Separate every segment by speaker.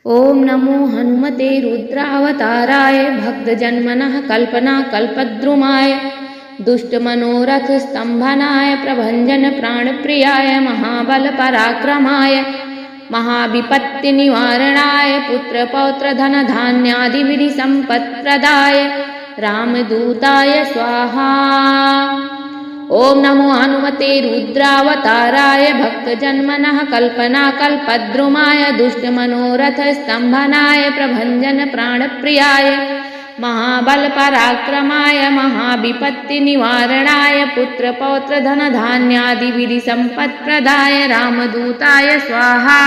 Speaker 1: ओम नमो हनुमते रुद्रावताराय भक्तजन्मनः कल्पनाकल्पद्रुमाय दुष्टमनोरथ स्तंभनाय प्रभंजन प्राणप्रियाय महाबलपराक्रमाय महाविपत्तिनिवारणाय पुत्रपौत्रधनधान्यादिविधि सम्पत्प्रदाय रामदूताय स्वाहा। ओम नमो हनुमते रुद्रावताराय भक्तजन्मनः कल्पनाकल्पद्रुमाय दुष्टमनोरथ स्तंभनाय प्रभंजन प्राणप्रियाय महाबलपराक्रमाय महाविपत्तिनिवारणाय पुत्रपौत्रधनधान्यादिविधि सम्पत्प्रदाय रामदूताय स्वाहा।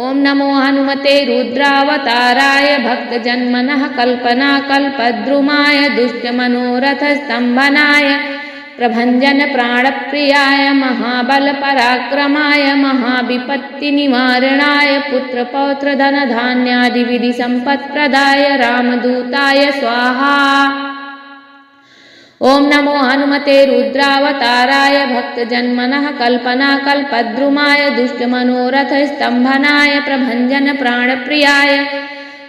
Speaker 1: ओम नमो हनुमते रुद्रावताराय भक्तजन्मनः कल्पनाकल्पद्रुमाय दुष्टमनोरथ स्तंभनाय प्रभंजन प्राणप्रियाय महाबलपराक्रमाय महाविपत्तिनिवारणाय पुत्रपौत्रधनधान्यादिविधि सम्पत्प्रदाय रामदूताय स्वाहा। ओम नमो हनुमते रुद्रावताराय भक्तजन्मनः कल्पनाकल्पद्रुमाय दुष्टमनोरथ स्तंभनाय प्रभंजन प्राणप्रियाय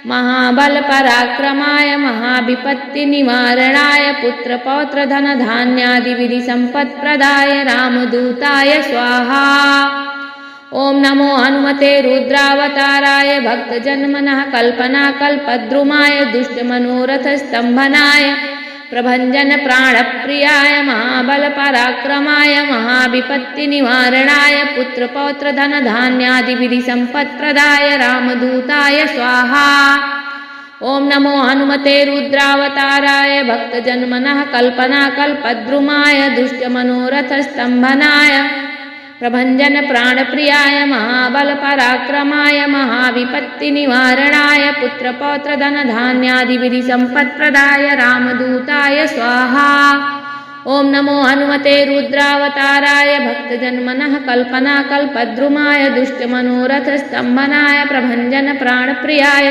Speaker 1: महाबलपराक्रमाय महाविपत्तिनिवारणाय पुत्रपौत्रधनधान्यादिविधि सम्पत्प्रदाय रामदूताय स्वाहा। ओम नमो हनुमते रुद्रावताराय भक्तजन्मनः कल्पनाकल्पद्रुमाय दुष्टमनोरथ स्तंभनाय प्रभंजन प्राणप्रियाय महाबलपराक्रमाय महाविपत्तिनिवारणाय पुत्रपौत्रधनधान्यादिविधि सम्पत्प्रदाय रामदूताय स्वाहा। ओम नमो हनुमते रुद्रावताराय भक्तजन्मनः कल्पनाकल्पद्रुमाय दुष्टमनोरथ स्तंभनाय प्रभंजन प्राणप्रियाय महाबलपराक्रमाय महाविपत्तिनिवारणाय पुत्रपौत्रधनधान्यादिविधि सम्पत्प्रदाय रामदूताय स्वाहा। ओम नमो हनुमते रुद्रावताराय भक्तजन्मनः कल्पनाकल्पद्रुमाय दुष्टमनोरथ स्तंभनाय प्रभंजन प्राणप्रियाय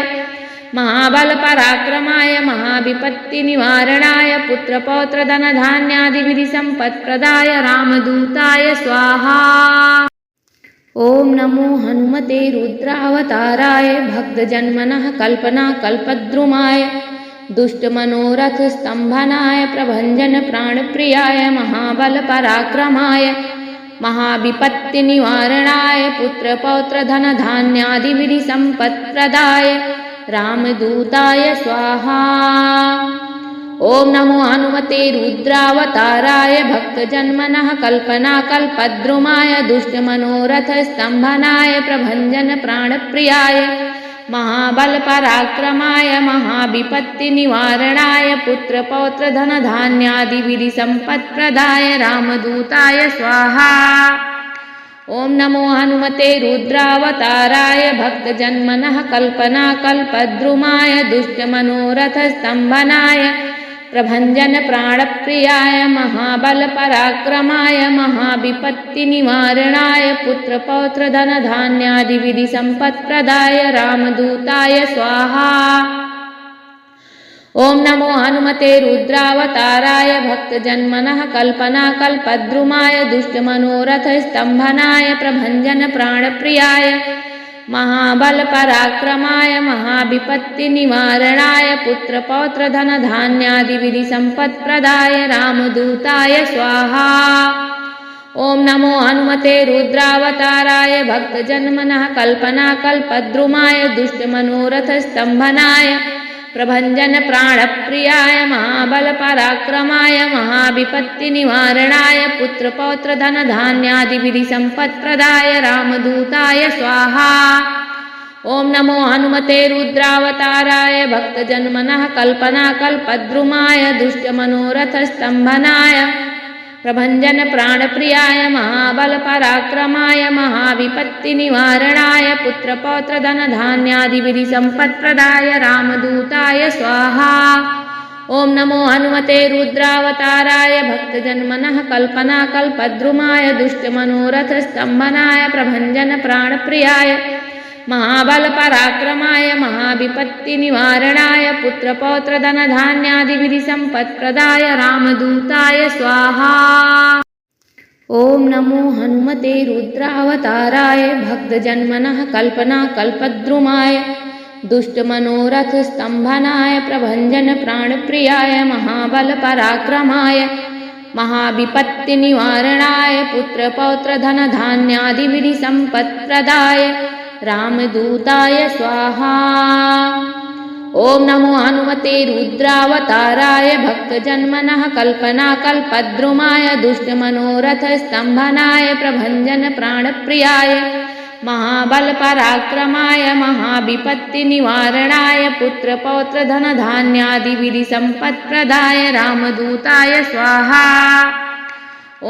Speaker 1: महाबलपराक्रमाय महाविपत्तिनिवारणाय पुत्रपौत्रधनधान्यादिविधि सम्पत्प्रदाय रामदूताय स्वाहा। ओम नमो हनुमते रुद्रावताराय भक्तजन्मनः कल्पनाकल्पद्रुमाय दुष्टमनोरथ स्तंभनाय प्रभंजन प्राणप्रियाय महाबलपराक्रमाय महाविपत्तिनिवारणाय पुत्रपौत्रधनधान्यादिविधि सम्पत्प्रदाय रामदूताय स्वाहा। ओम नमो हनुमते रुद्रावताराय भक्तजन्मनः कल्पनाकल्पद्रुमाय दुष्टमनोरथ स्तंभनाय प्रभंजन प्राणप्रियाय महाबलपराक्रमाय महाविपत्तिनिवारणाय पुत्रपौत्रधनधान्यादिविधि सम्पत्प्रदाय रामदूताय स्वाहा। ओम नमो हनुमते रुद्रावताराय भक्तजन्मनः कल्पनाकल्पद्रुमाय दुष्टमनोरथ स्तंभनाय प्रभंजन प्राणप्रियाय महाबलपराक्रमाय महाविपत्तिनिवारणाय पुत्रपौत्रधनधान्यादिविधि सम्पत्प्रदाय रामदूताय स्वाहा। ओम नमो हनुमते रुद्रावताराय भक्तजन्मनः कल्पनाकल्पद्रुमाय दुष्टमनोरथ स्तंभनाय प्रभंजन प्राणप्रियाय महाबलपराक्रमाय महाविपत्तिनिवारणाय पुत्रपौत्रधनधान्यादिविधि सम्पत्प्रदाय रामदूताय स्वाहा। ओम नमो हनुमते रुद्रावताराय भक्तजन्मनः कल्पनाकल्पद्रुमाय दुष्टमनोरथ स्तंभनाय प्रभंजन प्राणप्रियाय महाबलपराक्रमाय महाविपत्तिनिवारणाय पुत्रपौत्रधनधान्यादिविधि सम्पत्प्रदाय रामदूताय स्वाहा। ओम नमो हनुमते रुद्रावताराय भक्तजन्मनः कल्पनाकल्पद्रुमाय दुष्टमनोरथ स्तंभनाय प्रभंजन प्राणप्रियाय महाबलपराक्रमाय महाविपत्तिनिवारणाय पुत्रपौत्रधनधान्यादिविधि सम्पत्प्रदाय रामदूताय स्वाहा। ओम नमो हनुमते रुद्रावताराय भक्तजन्मनः कल्पनाकल्पद्रुमाय दुष्टमनोरथ स्तंभनाय प्रभंजन प्राणप्रियाय महाबलपराक्रमाय महाविपत्तिनिवारणाय पुत्रपौत्रधनधान्यादिविधि सम्पत्प्रदाय रामदूताय स्वाहा। ॐ नमो हनुमते रुद्रावताराय भक्तजन्मनः कल्पनाकल्पद्रुमाय दुष्टमनोरथस्तम्भनाय प्रभञ्जनप्राणप्रियाय महाबलपराक्रमाय महाविपत्तिनिवारणाय पुत्रपौत्रधनधान्यादिविधिसम्पत्प्रदाय रामदूताय स्वाहा। ॐ नमो हनुमते रुद्रावताराय भक्तजन्मनः कल्पनाकल्पद्रुमाय दुष्टमनोरथस्तम्भनाय प्रभञ्जनप्राणप्रियाय महाबलपराक्रमाय महाविपत्तिनिवारणाय पुत्रपौत्रधनधान्यादिविधिसम्पत्प्रदाय रामदूताय स्वाहा।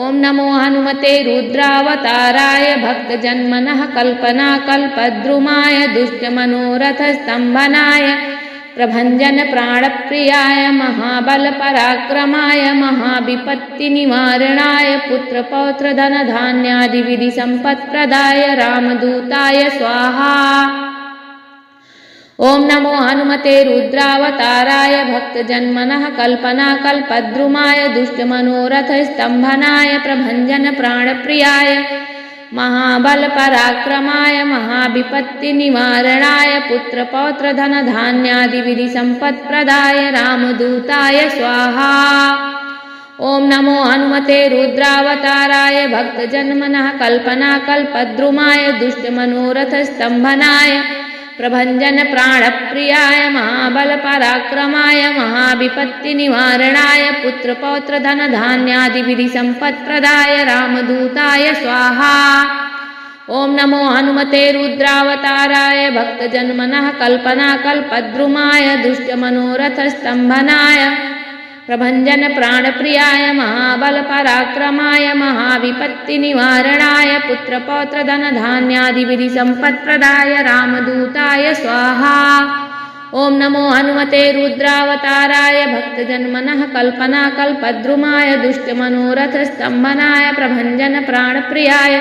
Speaker 1: ॐ नमो हनुमते रुद्रावताराय भक्तजन्मनः कल्पनाकल्पद्रुमाय दुष्टमनोरथस्तम्भनाय प्रभञ्जनप्राणप्रियाय महाबलपराक्रमाय महाविपत्तिनिवारणाय पुत्रपौत्रधनधान्यादिविधिसम्पत्प्रदाय रामदूताय स्वाहा। ॐ नमो हनुमते रुद्रावताराय भक्तजन्मनः कल्पनाकल्पद्रुमाय दुष्टमनोरथस्तम्भनाय प्रभञ्जनप्राणप्रियाय महाबलपराक्रमाय महाविपत्तिनिवारणाय पुत्रपौत्रधनधान्यादिविधिसम्पत्प्रदाय रामदूताय स्वाहा। ॐ नमो हनुमते रुद्रावताराय भक्तजन्मनः कल्पनाकल्पद्रुमाय दुष्टमनोरथस्तम्भनाय प्रभञ्जनप्राणप्रियाय महाबलपराक्रमाय महाविपत्तिनिवारणाय पुत्रपौत्रधनधान्यादिविधिसम्पत्प्रदाय रामदूताय स्वाहा। ॐ नमो हनुमते रुद्रावताराय भक्तजन्मनः कल्पनाकल्पद्रुमाय दुष्टमनोरथस्तम्भनाय प्रभञ्जनप्राणप्रियाय महाबलपराक्रमाय महाविपत्तिनिवारणाय पुत्रपौत्रधनधान्यादिविधिसम्पत्प्रदाय रामदूताय स्वाहा। ॐ नमो हनुमते रुद्रावताराय भक्तजन्मनः कल्पनाकल्पद्रुमाय दुष्टमनोरथस्तम्भनाय प्रभञ्जनप्राणप्रियाय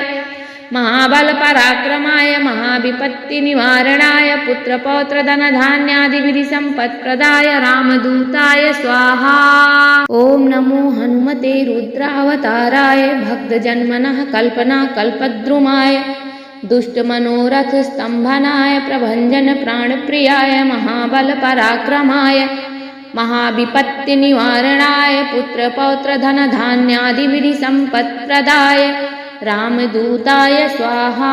Speaker 1: महाबलपराक्रमाय महाविपत्तिनिवारणाय पुत्रपौत्रधनधान्यादिविधिसम्पत्प्रदाय रामदूताय स्वाहा। ॐ नमो हनुमते रुद्रावताराय भक्तजन्मनः कल्पनाकल्पद्रुमाय दुष्टमनोरथस्तम्भनाय प्रभञ्जनप्राणप्रियाय महाबलपराक्रमाय महाविपत्तिनिवारणाय पुत्रपौत्रधनधान्यादिविधिसम्पत्प्रदाय रामदूताय स्वाहा।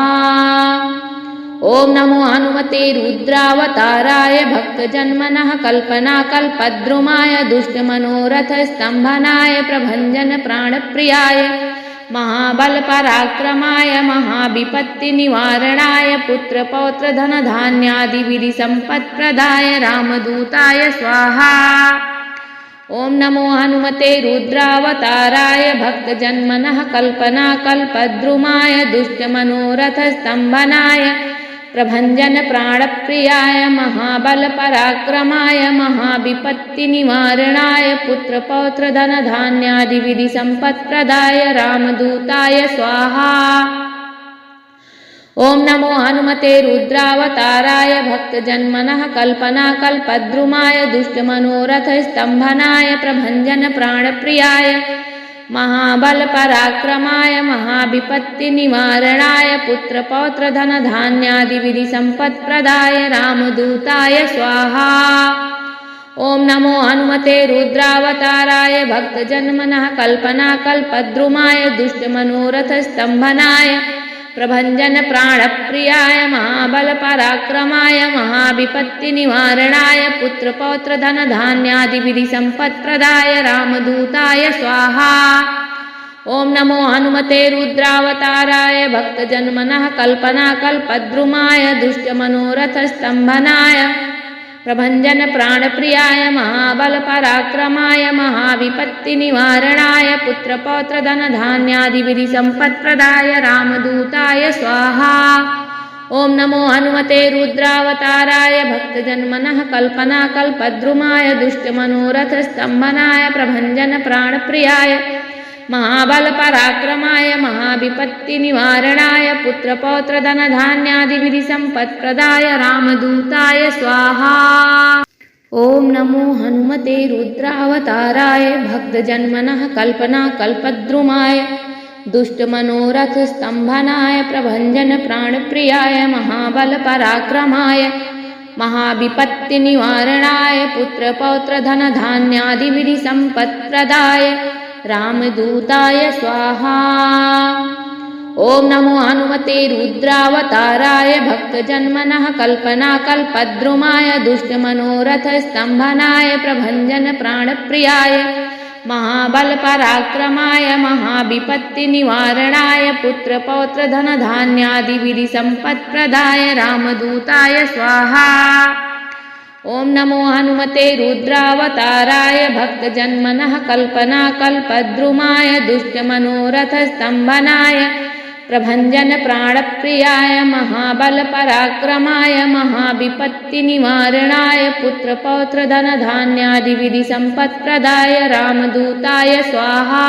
Speaker 1: ॐ नमो हनुमते रुद्रावताराय भक्तजन्मनः कल्पनाकल्पद्रुमाय दुष्टमनोरथस्तम्भनाय प्रभञ्जनप्राणप्रियाय महाबलपराक्रमाय महाविपत्तिनिवारणाय पुत्रपौत्रधनधान्यादिविधिसम्पत्प्रदाय रामदूताय स्वाहा। ॐ नमो हनुमते रुद्रावताराय भक्तजन्मनः कल्पनाकल्पद्रुमाय दुष्टमनोरथस्तम्भनाय प्रभञ्जनप्राणप्रियाय महाबलपराक्रमाय महाविपत्तिनिवारणाय पुत्रपौत्रधनधान्यादिविधिसम्पत्प्रदाय रामदूताय स्वाहा। ॐ नमो हनुमते रुद्रावताराय भक्तजन्मनः कल्पनाकल्पद्रुमाय दुष्टमनोरथस्तम्भनाय प्रभञ्जनप्राणप्रियाय महाबलपराक्रमाय महाविपत्तिनिवारणाय पुत्रपौत्रधनधान्यादिविधिसम्पत्प्रदाय रामदूताय स्वाहा। ॐ नमो हनुमते रुद्रावताराय भक्तजन्मनः कल्पनाकल्पद्रुमाय दुष्टमनोरथस्तम्भनाय प्रभञ्जनप्राणप्रियाय महाबलपराक्रमाय महाविपत्तिनिवारणाय पुत्रपौत्रधनधान्यादिविधिसम्पत्प्रदाय रामदूताय स्वाहा। ॐ नमो हनुमते रुद्रावताराय भक्तजन्मनः कल्पनाकल्पद्रुमाय दुष्टमनोरथस्तम्भनाय प्रभञ्जनप्राणप्रियाय महाबलपराक्रमाय महाविपत्तिनिवारणाय पुत्रपौत्रधनधान्यादिविधिसम्पत्प्रदाय रामदूताय स्वाहा। ॐ नमो हनुमते रुद्रावताराय भक्तजन्मनः कल्पनाकल्पद्रुमाय दुष्टमनोरथस्तम्भनाय प्रभञ्जनप्राणप्रियाय महाबलपराक्रमाय महाविपत्तिनिवारणाय पुत्रपौत्रधनधान्यादिविधिसम्पत्प्रदाय रामदूताय स्वाहा। ॐ नमो हनुमते रुद्रावताराय भक्तजन्मनः कल्पनाकल्पद्रुमाय दुष्टमनोरथस्तम्भनाय प्रभञ्जनप्राणप्रियाय महाबलपराक्रमाय महाविपत्तिनिवारणाय पुत्रपौत्रधनधान्यादिविधिसम्पत्प्रदाय रामदूताय स्वाहा। ॐ नमो हनुमते रुद्रावताराय भक्तजन्मनः कल्पनाकल्पद्रुमाय दुष्टमनोरथस्तम्भनाय प्रभञ्जनप्राणप्रियाय महाबलपराक्रमाय महाविपत्तिनिवारणाय पुत्रपौत्रधनधान्यादिविधिसम्पत्प्रदाय रामदूताय स्वाहा। ॐ नमो हनुमते रुद्रावताराय भक्तजन्मनः कल्पनाकल्पद्रुमाय दुष्टमनोरथस्तम्भनाय प्रभञ्जनप्राणप्रियाय महाबलपराक्रमाय महाविपत्तिनिवारणाय पुत्रपौत्रधनधान्यादिविधिसम्पत्प्रदाय रामदूताय स्वाहा।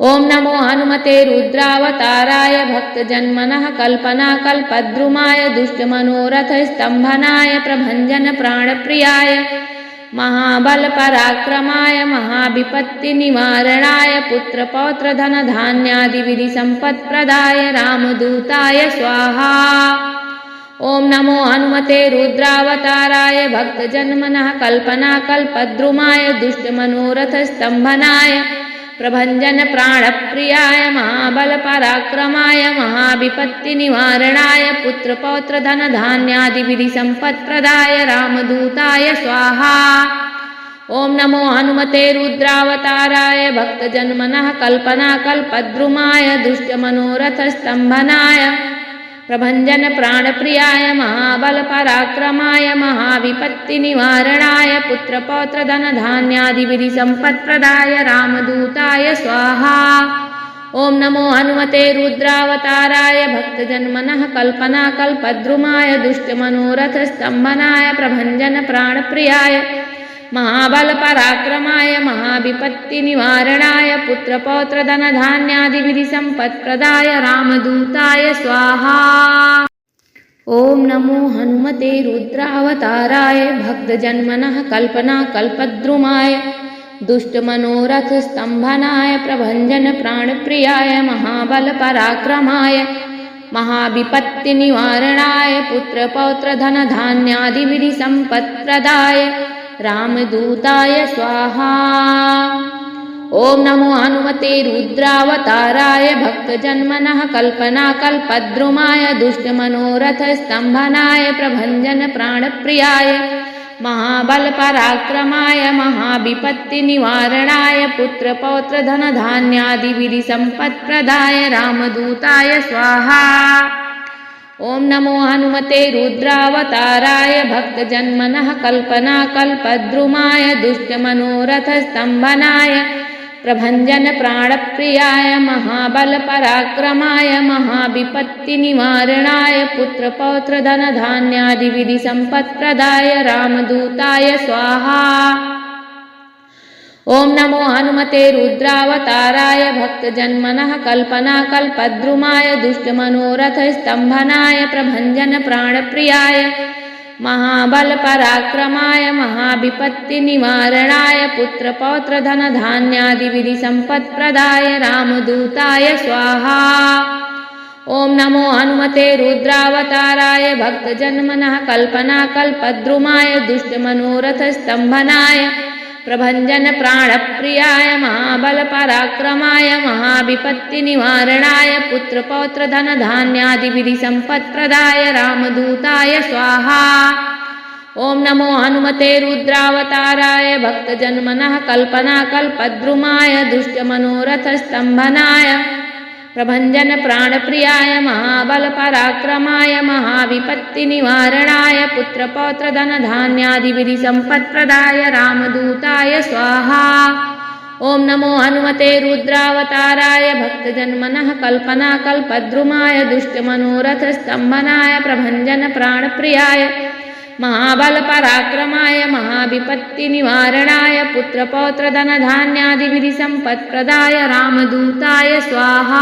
Speaker 1: ॐ नमो हनुमते रुद्रावताराय भक्तजन्मनः कल्पनाकल्पद्रुमाय दुष्टमनोरथस्तम्भनाय प्रभञ्जनप्राणप्रियाय महाबलपराक्रमाय महाविपत्तिनिवारणाय पुत्रपौत्रधनधान्यादिविधिसम्पत्प्रदाय रामदूताय स्वाहा। ॐ नमो हनुमते रुद्रावताराय भक्तजन्मनः कल्पनाकल्पद्रुमाय दुष्टमनोरथस्तम्भनाय प्रभञ्जनप्राणप्रियाय महाबलपराक्रमाय महाविपत्तिनिवारणाय पुत्रपौत्रधनधान्यादिविधिसम्पत्प्रदाय रामदूताय स्वाहा। ॐ नमो हनुमते रुद्रावताराय भक्तजन्मनः कल्पनाकल्पद्रुमाय दुष्टमनोरथस्तम्भनाय प्रभञ्जनप्राणप्रियाय महाबलपराक्रमाय महाविपत्तिनिवारणाय पुत्रपौत्रधनधान्यादिविधिसम्पत्प्रदाय रामदूताय स्वाहा। ॐ नमो हनुमते रुद्रावताराय भक्तजन्मनः कल्पनाकल्पद्रुमाय दुष्टमनोरथस्तम्भनाय प्रभञ्जनप्राणप्रियाय महाबलपराक्रमाय महाविपत्तिनिवारणाय पुत्रपौत्रधनधान्यादिविधिसम्पत्प्रदाय रामदूताय स्वाहा। ॐ नमो हनुमते रुद्रावताराय भक्तजन्मनः कल्पनाकल्पद्रुमाय दुष्टमनोरथस्तम्भनाय प्रभञ्जनप्राणप्रियाय महाबलपराक्रमाय महाविपत्तिनिवारणाय पुत्रपौत्रधनधान्यादिविधिसम्पत्प्रदाय रामदूताय स्वाहा। ॐ नमो हनुमते रुद्रावताराय भक्तजन्मनः कल्पनाकल्पद्रुमाय दुष्टमनोरथस्तम्भनाय प्रभञ्जनप्राणप्रियाय महाबलपराक्रमाय महाविपत्तिनिवारणाय पुत्रपौत्रधनधान्यादिविधिसम्पत्प्रदाय रामदूताय स्वाहा। ॐ नमो हनुमते रुद्रावताराय भक्तजन्मनः कल्पनाकल्पद्रुमाय दुष्टमनोरथस्तम्भनाय प्रभञ्जनप्राणप्रियाय महाबलपराक्रमाय महाविपत्तिनिवारणाय पुत्रपौत्रधनधान्यादिविधिसम्पत्प्रदाय रामदूताय स्वाहा। ॐ नमो हनुमते रुद्रावताराय भक्तजन्मनः कल्पनाकल्पद्रुमाय दुष्टमनोरथस्तम्भनाय प्रभञ्जनप्राणप्रियाय महाबलपराक्रमाय महाविपत्तिनिवारणाय पुत्रपौत्रधनधान्यादिविधिसम्पत्प्रदाय रामदूताय स्वाहा। ॐ नमो हनुमते रुद्रावताराय भक्तजन्मनः कल्पनाकल्पद्रुमाय दुष्टमनोरथस्तम्भनाय प्रभञ्जनप्राणप्रियाय महाबलपराक्रमाय महाविपत्तिनिवारणाय पुत्रपौत्रधनधान्यादिविधिसम्पत्प्रदाय रामदूताय स्वाहा। ॐ नमो हनुमते रुद्रावताराय भक्तजन्मनः कल्पनाकल्पद्रुमाय दुष्टमनोरथस्तम्भनाय प्रभञ्जनप्राणप्रियाय महाबलपराक्रमाय महाविपत्तिनिवारणाय पुत्रपौत्रधनधान्यादिविधिसम्पत्प्रदाय रामदूताय स्वाहा। ॐ नमो हनुमते रुद्रावताराय भक्तजन्मनः कल्पनाकल्पद्रुमाय दुष्टमनोरथस्तम्भनाय प्रभञ्जनप्राणप्रियाय महाबलपराक्रमाय महाविपत्तिनिवारणाय पुत्रपौत्रधनधान्यादिविधिसम्पत्प्रदाय रामदूताय स्वाहा।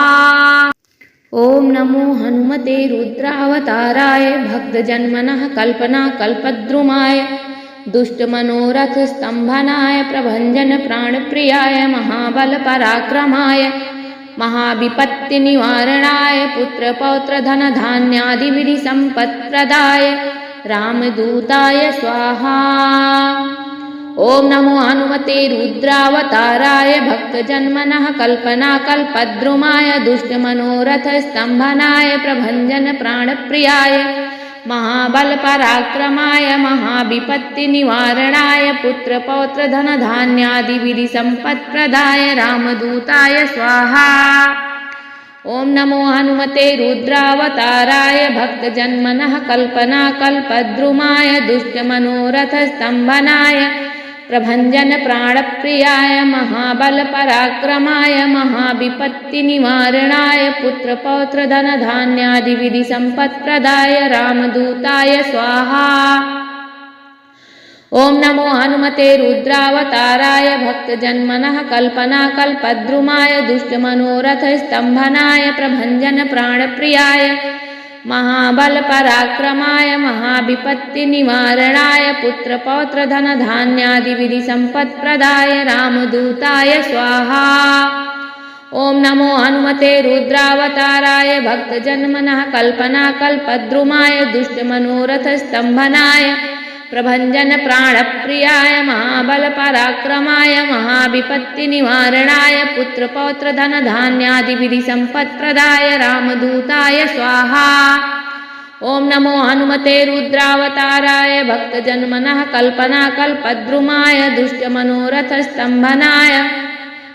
Speaker 1: ॐ नमो हनुमते रुद्रावताराय भक्तजन्मनः कल्पनाकल्पद्रुमाय दुष्टमनोरथस्तम्भनाय प्रभञ्जनप्राणप्रियाय महाबलपराक्रमाय महाविपत्तिनिवारणाय पुत्रपौत्रधनधान्यादिविधिसम्पत्प्रदाय रामदूताय स्वाहा। ॐ नमो हनुमते रुद्रावताराय भक्तजन्मनः कल्पनाकल्पद्रुमाय दुष्टमनोरथस्तम्भनाय प्रभञ्जनप्राणप्रियाय महाबलपराक्रमाय महाविपत्तिनिवारणाय पुत्रपौत्रधनधान्यादिविधिसम्पत्प्रदाय रामदूताय स्वाहा। ॐ नमो हनुमते रुद्रावताराय भक्तजन्मनः कल्पनाकल्पद्रुमाय दुष्टमनोरथस्तम्भनाय प्रभञ्जनप्राणप्रियाय महाबलपराक्रमाय महाविपत्तिनिवारणाय पुत्रपौत्रधनधान्यादिविधिसम्पत्प्रदाय रामदूताय स्वाहा। ॐ नमो हनुमते रुद्रावताराय भक्तजन्मनः कल्पनाकल्पद्रुमाय दुष्टमनोरथस्तम्भनाय प्रभञ्जनप्राणप्रियाय महाबलपराक्रमाय महाविपत्तिनिवारणाय पुत्रपौत्रधनधान्यादिविधिसम्पत्प्रदाय रामदूताय स्वाहा। ॐ नमो हनुमते रुद्रावताराय भक्तजन्मनः कल्पनाकल्पद्रुमाय दुष्टमनोरथस्तम्भनाय प्रभञ्जनप्राणप्रियाय महाबलपराक्रमाय महाविपत्तिनिवारणाय पुत्रपौत्रधनधान्यादिविधिसम्पत्प्रदाय रामदूताय स्वाहा। ॐ नमो हनुमते रुद्रावताराय भक्तजन्मनः कल्पनाकल्पद्रुमाय दुष्टमनोरथस्तम्भनाय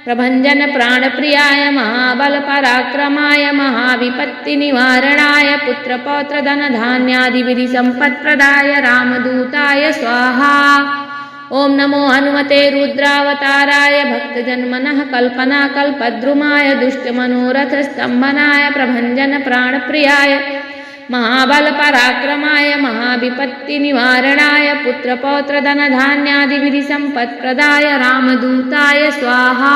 Speaker 1: प्रभञ्जनप्राणप्रियाय महाबलपराक्रमाय महाविपत्तिनिवारणाय पुत्रपौत्रधनधान्यादिविधिसम्पत्प्रदाय रामदूताय स्वाहा। ॐ नमो हनुमते रुद्रावताराय भक्तजन्मनः कल्पनाकल्पद्रुमाय दुष्टमनोरथस्तम्भनाय प्रभञ्जनप्राणप्रियाय महाबलपराक्रमाय महाविपत्तिनिवारणाय पुत्रपौत्रधनधान्यादिविधिसम्पत्प्रदाय रामदूताय स्वाहा।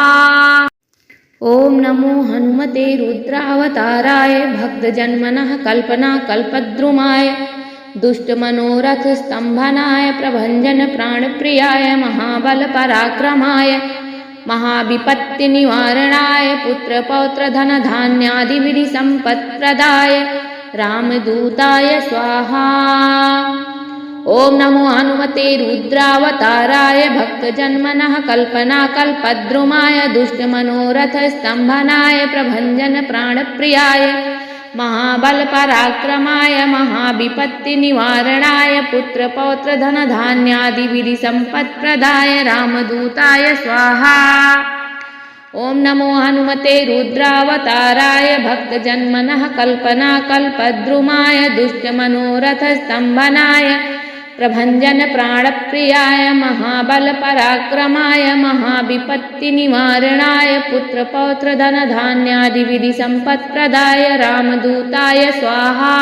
Speaker 1: ॐ नमो हनुमते रुद्रावताराय भक्तजन्मनः कल्पनाकल्पद्रुमाय दुष्टमनोरथस्तम्भनाय प्रभञ्जनप्राणप्रियाय महाबलपराक्रमाय महाविपत्तिनिवारणाय पुत्रपौत्रधनधान्यादिविधिसम्पत्प्रदाय रामदूताय स्वाहा। ॐ नमो हनुमते रुद्रावताराय भक्तजन्मनः कल्पनाकल्पद्रुमाय दुष्टमनोरथस्तम्भनाय प्रभञ्जनप्राणप्रियाय महाबलपराक्रमाय महाविपत्तिनिवारणाय पुत्रपौत्रधनधान्यादिविधिसम्पत्प्रदाय रामदूताय स्वाहा। ॐ नमो हनुमते रुद्रावताराय भक्तजन्मनः कल्पनाकल्पद्रुमाय दुष्टमनोरथस्तम्भनाय प्रभञ्जनप्राणप्रियाय महाबलपराक्रमाय महाविपत्तिनिवारणाय पुत्रपौत्रधनधान्यादिविधिसम्पत्प्रदाय रामदूताय स्वाहा।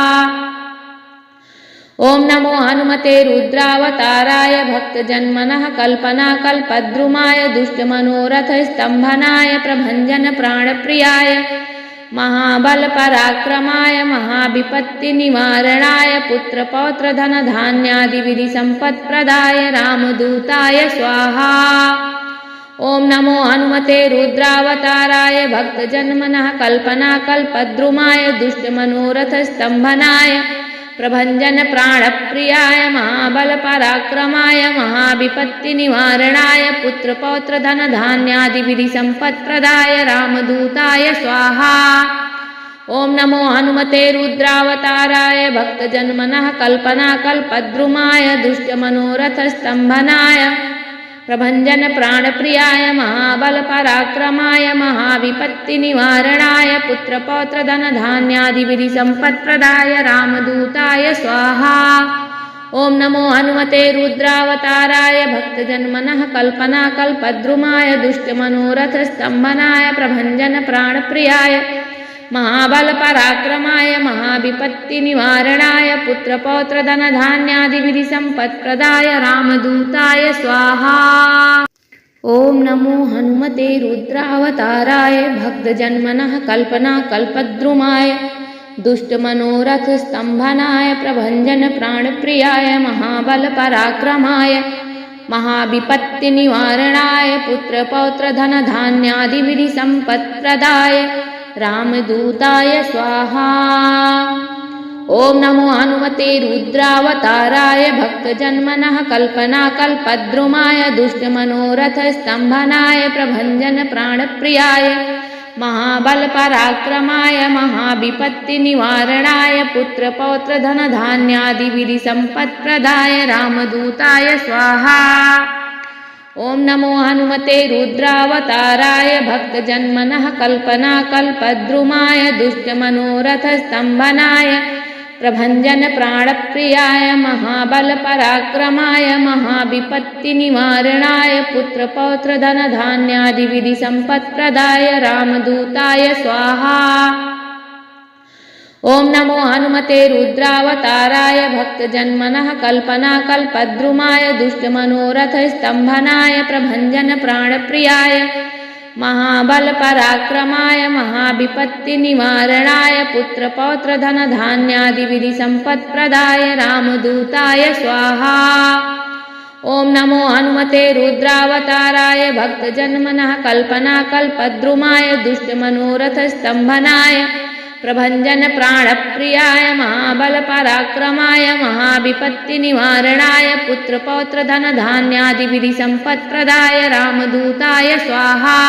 Speaker 1: ॐ नमो हनुमते रुद्रावताराय भक्तजन्मनः कल्पनाकल्पद्रुमाय दुष्टमनोरथस्तम्भनाय प्रभञ्जनप्राणप्रियाय महाबलपराक्रमाय महाविपत्तिनिवारणाय पुत्रपौत्रधनधान्यादिविधिसम्पत्प्रदाय रामदूताय स्वाहा। ॐ नमो हनुमते रुद्रावताराय भक्तजन्मनः कल्पनाकल्पद्रुमाय दुष्टमनोरथस्तम्भनाय प्रभञ्जनप्राणप्रियाय महाबलपराक्रमाय महाविपत्तिनिवारणाय पुत्रपौत्रधनधान्यादिविधिसम्पत्प्रदाय रामदूताय स्वाहा। ॐ नमो हनुमते रुद्रावताराय भक्तजन्मनः कल्पनाकल्पद्रुमाय दुष्टमनोरथस्तम्भनाय प्रभञ्जनप्राणप्रियाय महाबलपराक्रमाय महाविपत्तिनिवारणाय पुत्रपौत्रधनधान्यादिविधिसम्पत्प्रदाय रामदूताय स्वाहा। ॐ नमो हनुमते रुद्रावताराय भक्तजन्मनः कल्पनाकल्पद्रुमाय दुष्टमनोरथस्तम्भनाय प्रभञ्जनप्राणप्रियाय महाबलपराक्रमाय महाविपत्तिनिवारणाय पुत्रपौत्रधनधान्यादिविधिसम्पत्प्रदाय रामदूताय स्वाहा। ॐ नमो हनुमते रुद्रावताराय भक्तजन्मनः कल्पनाकल्पद्रुमाय दुष्टमनोरथस्तम्भनाय प्रभञ्जनप्राणप्रियाय महाबलपराक्रमाय महाविपत्तिनिवारणाय पुत्रपौत्रधनधान्यादिविधिसम्पत्प्रदाय रामदूताय स्वाहा। ॐ नमो हनुमते रुद्रावताराय भक्तजन्मनः कल्पनाकल्पद्रुमाय दुष्टमनोरथस्तम्भनाय प्रभञ्जनप्राणप्रियाय महाबलपराक्रमाय महाविपत्तिनिवारणाय पुत्रपौत्रधनधान्यादिविधिसम्पत्प्रदाय रामदूताय स्वाहा। ॐ नमो हनुमते रुद्रावताराय भक्तजन्मनः कल्पनाकल्पद्रुमाय दुष्टमनोरथस्तम्भनाय प्रभञ्जनप्राणप्रियाय महाबलपराक्रमाय महाविपत्तिनिवारणाय पुत्रपौत्रधनधान्यादिविधिसम्पत्प्रदाय रामदूताय स्वाहा। ॐ नमो हनुमते रुद्रावताराय भक्तजन्मनः कल्पनाकल्पद्रुमाय दुष्टमनोरथस्तम्भनाय प्रभञ्जनप्राणप्रियाय महाबलपराक्रमाय महाविपत्तिनिवारणाय पुत्रपौत्रधनधान्यादिविधिसम्पत्प्रदाय रामदूताय स्वाहा। ॐ नमो हनुमते रुद्रावताराय भक्तजन्मनः कल्पनाकल्पद्रुमाय दुष्टमनोरथस्तम्भनाय प्रभञ्जनप्राणप्रियाय महाबलपराक्रमाय महाविपत्तिनिवारणाय पुत्रपौत्रधनधान्यादिविधिसम्पत्प्रदाय रामदूताय स्वाहा।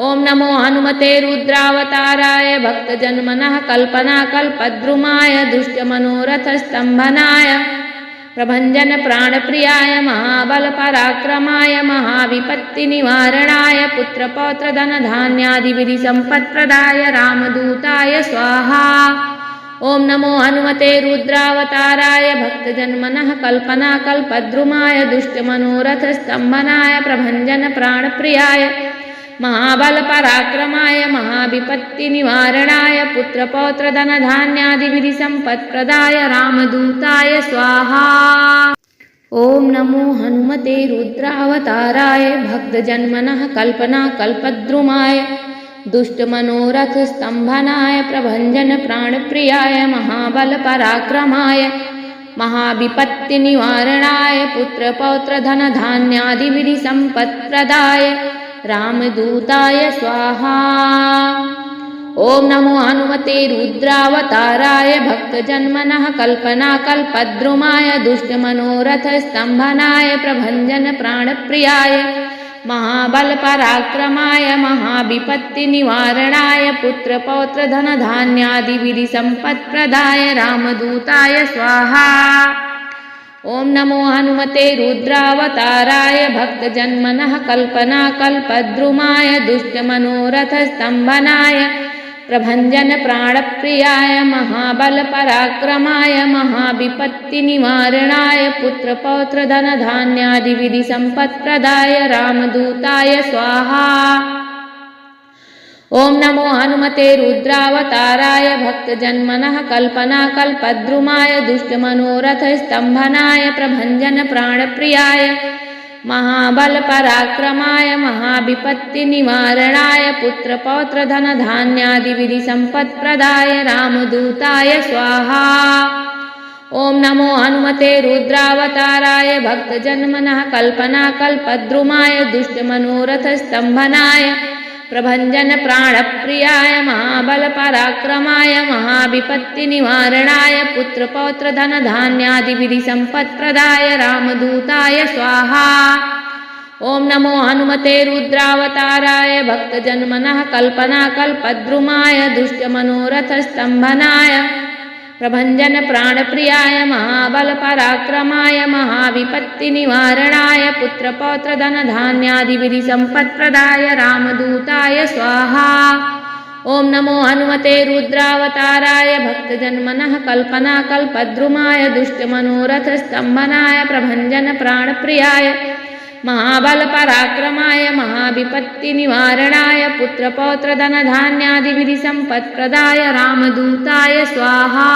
Speaker 1: ॐ नमो हनुमते रुद्रावताराय भक्तजन्मनः कल्पनाकल्पद्रुमाय दुष्टमनोरथस्तम्भनाय प्रभञ्जनप्राणप्रियाय महाबलपराक्रमाय महाविपत्तिनिवारणाय पुत्रपौत्रधनधान्यादिविधिसम्पत्प्रदाय रामदूताय स्वाहा। ॐ नमो हनुमते रुद्रावताराय भक्तजन्मनः कल्पनाकल्पद्रुमाय दुष्टमनोरथस्तम्भनाय प्रभञ्जनप्राणप्रियाय महाबलपराक्रमाय महाविपत्तिनिवारणाय पुत्रपौत्रधनधान्यादिविधिसम्पत्प्रदाय रामदूताय स्वाहा। ॐ नमो हनुमते रुद्रावताराय भक्तजन्मनः कल्पनाकल्पद्रुमाय दुष्टमनोरथस्तम्भनाय प्रभञ्जनप्राणप्रियाय महाबलपराक्रमाय महाविपत्तिनिवारणाय पुत्रपौत्रधनधान्यादिविधिसम्पत्प्रदाय रामदूताय स्वाहा। ॐ नमो हनुमते रुद्रावताराय भक्तजन्मनः कल्पनाकल्पद्रुमाय दुष्टमनोरथस्तम्भनाय प्रभञ्जनप्राणप्रियाय महाबलपराक्रमाय महाविपत्तिनिवारणाय पुत्रपौत्रधनधान्यादिविधिसम्पत्प्रदाय रामदूताय स्वाहा। ॐ नमो हनुमते रुद्रावताराय भक्तजन्मनः कल्पनाकल्पद्रुमाय दुष्टमनोरथस्तम्भनाय प्रभञ्जनप्राणप्रियाय महाबलपराक्रमाय महाविपत्तिनिवारणाय पुत्रपौत्रधनधान्यादिविधिसम्पत्प्रदाय रामदूताय स्वाहा। ॐ नमो हनुमते रुद्रावताराय भक्तजन्मनः कल्पनाकल्पद्रुमाय दुष्टमनोरथस्तम्भनाय प्रभञ्जनप्राणप्रियाय महाबलपराक्रमाय महाविपत्तिनिवारणाय पुत्रपौत्रधनधान्यादिविधिसम्पत्प्रदाय रामदूताय स्वाहा। ॐ नमो हनुमते रुद्रावताराय भक्तजन्मनः कल्पनाकल्पद्रुमाय दुष्टमनोरथस्तम्भनाय प्रभञ्जनप्राणप्रियाय महाबलपराक्रमाय महाविपत्तिनिवारणाय पुत्रपौत्रधनधान्यादिविधिसम्पत्प्रदाय रामदूताय स्वाहा। ॐ नमो हनुमते रुद्रावताराय भक्तजन्मनः कल्पनाकल्पद्रुमाय दुष्टमनोरथस्तम्भनाय प्रभञ्जनप्राणप्रियाय महाबलपराक्रमाय महाविपत्तिनिवारणाय पुत्रपौत्रधनधान्यादिविधिसम्पत्प्रदाय रामदूताय स्वाहा। ॐ नमो हनुमते रुद्रावताराय भक्तजन्मनः कल्पनाकल्पद्रुमाय दुष्टमनोरथस्तम्भनाय प्रभञ्जनप्राणप्रियाय महाबलपराक्रमाय महाविपत्तिनिवारणाय पुत्रपौत्रधनधान्यादिविधिसम्पत्प्रदाय रामदूताय स्वाहा।